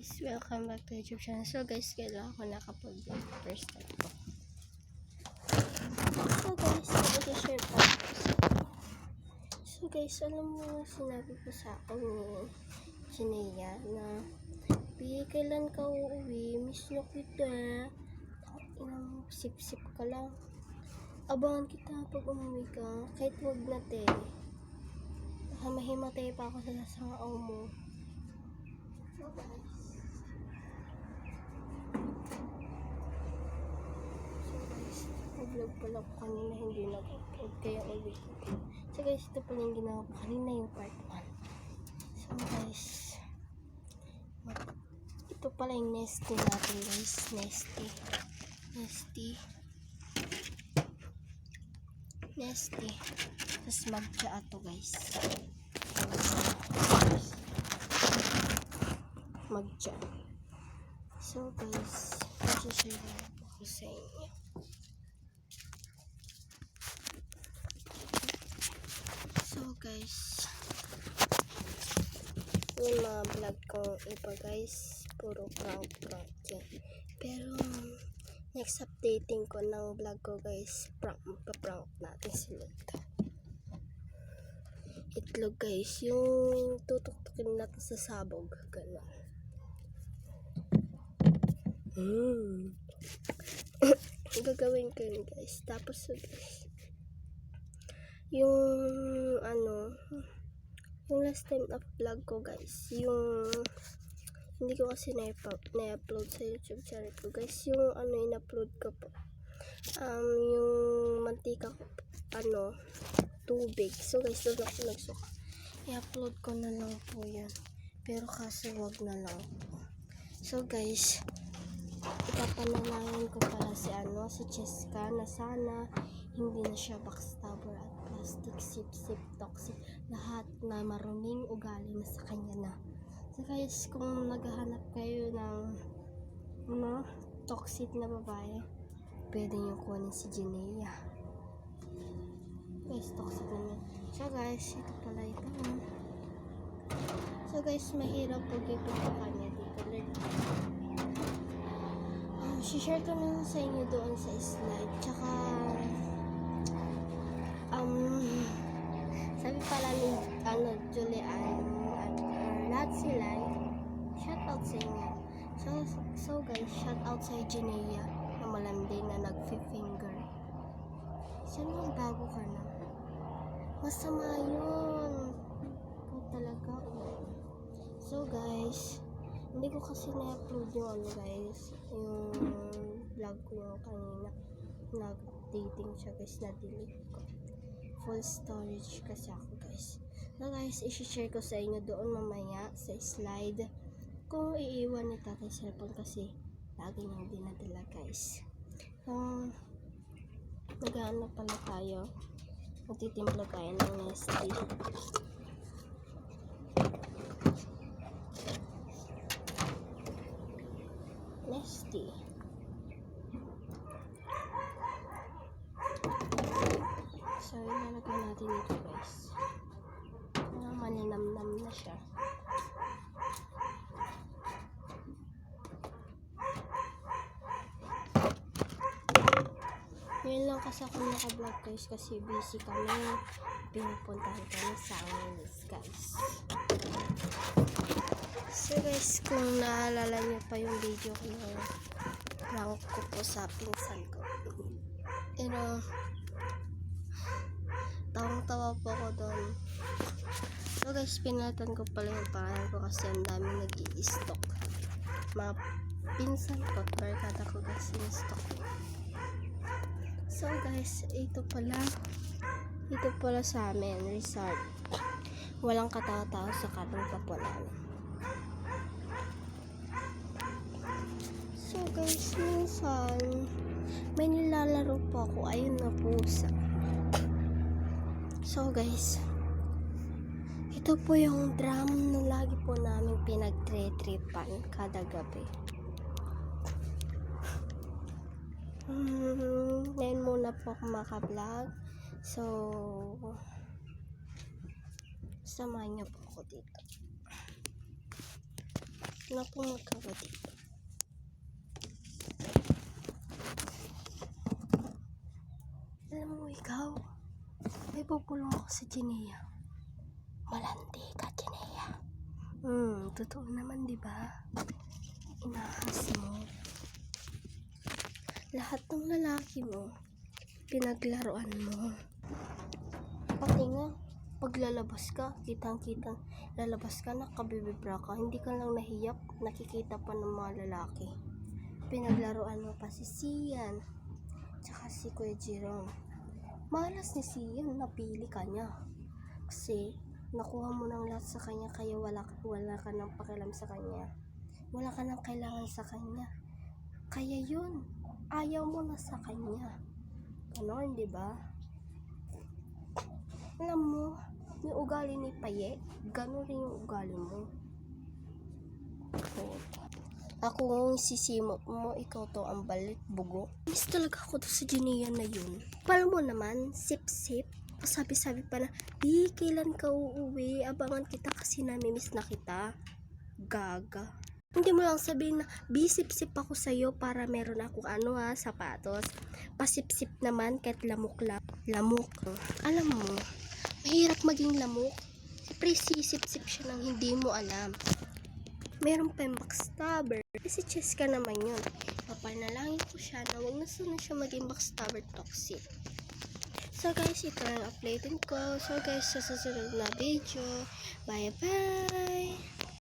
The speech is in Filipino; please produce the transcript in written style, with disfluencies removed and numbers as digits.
guys, welcome back to YouTube channel. So guys, kailangan ko nakapag-vlog first time ko. So guys, mag-share pa ako. So guys, alam mo sinabi ko sa akin ni Jinea na kailan ka uuwi? Miss na kita. Sip-sip ka lang. Abangan kita pag umuwi ka. Kahit wag na te. Mahimatay pa ako sa sangaw mo. So guys, nag-vlog pala ko kanina, hindi nag-upload kaya ulit. So guys, ito pala yung ginawa ko kanina, yung part 1. So guys, ito pala yung nesty natin guys. Nesty. Tapos magtsa ato guys. Magtsa. So guys, share ako sa inyo. So guys, yung mga vlog kong iba guys, puro prank yan. Pero next updating ko ng vlog ko guys, prank natin sila. Itlog guys, yung tutuktukin natin sa sabog, gano'n. Gagawin ko yun guys. Tapos guys, yung last time vlog ko guys, yung hindi ko kasi na-upload sa YouTube channel ko guys, yung in-upload ko po yung mantika ko, tubig. So guys, doon ako nagsuka. I-upload ko na lang po yan, pero kasi wag na lang po. So guys, ipapanalangin ko pala si Cheska na sana hindi na siya backstabber at plastic, sip, toxic, lahat na maruming ugali na sa kanya na. So guys, kung naghahanap kayo ng toxic na babae, pwede nyo kunin si Jinea. Guys, toxic na. So guys, ito pala ito. So guys, mahirap pag ito pa kanya dito. Share ko na sa inyo doon sa slide. Tsaka sabi pala ni Julian at lahat sila, shout out sa inyo. So guys, shout out sa Jinea na malandi na nag-finger. Saan bago ka na? Masama yun. Ikaw talaga. So guys, hindi ko kasi na-upload yung guys, yung vlog ko yung kanina. Nag-updating siya guys, na-delete ko. Full storage kasi ako guys. So guys, i-share ko sa inyo doon mamaya sa slide kung iiwan ni tatay cellphone kasi lagi nang dinadala guys. So, nag-ano pala tayo, magtitimpla tayo ng nesty. So, ilalagay natin ito guys. Maninamnam na siya. Ngayon lang kasi ako naka-vlog guys kasi busy kami. Pinupuntahan kami sa Angeles guys. So guys, kung naalala niyo pa yung video ko ng prank ko po sa pinsan ko. Pero tawang-tawa po ako doon. So guys, pinatan ko pala yung pangalan ko kasi ang dami nag-i-stock. Mga pinsan ko, barkada ko kasi in-stock. So guys, ito pala sa amin, resort. Walang katawa-tawa sa katong papunan. So guys, minsan may nilalaro po ako, ayun na pusa. So guys, ito po yung drum na lagi po namin pinag-tripan kada gabi. Ngayon muna po ako maka-vlog. So, samahan niyo po ako dito. Naku, magkakatid. Alam mo ikaw, may pupulong ako sa Ginea. Malandi ka, Ginea. Totoo naman, di ba? Inahas mo. Lahat ng lalaki mo, pinaglaruan mo. Pati nga, pag lalabas ka, kitang-kitang lalabas ka, nakabibibra ka, hindi ka lang nahiyak, nakikita pa ng mga lalaki. Pinaglaruan mo pa si Sian, tsaka si Kuya Jerome. Malas ni Sian, napili ka niya. Kasi, nakuha mo ng lahat sa kanya, kaya wala ka nang pakialam sa kanya. Wala ka nang kailangan sa kanya. Kaya yun, ayaw mo na sa kanya. Ganon, di ba? Alam mo, yung ugali ni Paye, ganon rin yung ugali mo. Ako ang sisimot mo, ikaw to ang balit bugo. Miss talaga ako to sa Ginea na yun. Pala mo naman, sip-sip. Sabi-sabi pa na, di, kailan ka uuwi? Abangan kita kasi namimiss na kita. Gaga. Hindi mo lang sabihin na, bisip-sip ako sa'yo para meron ako sapatos. Pasip-sip naman kahit lamok. Alam mo, mahirap maging lamok. Siyempre, sisip-sip siya nang hindi mo alam. Meron pa yung backstabber. Kasi Cheska naman yun. Papanalangin ko siya na huwag na sana siya maging backstabber toxic. So guys, ito ang uploadin ko. So guys, sa susunod na video. Bye bye!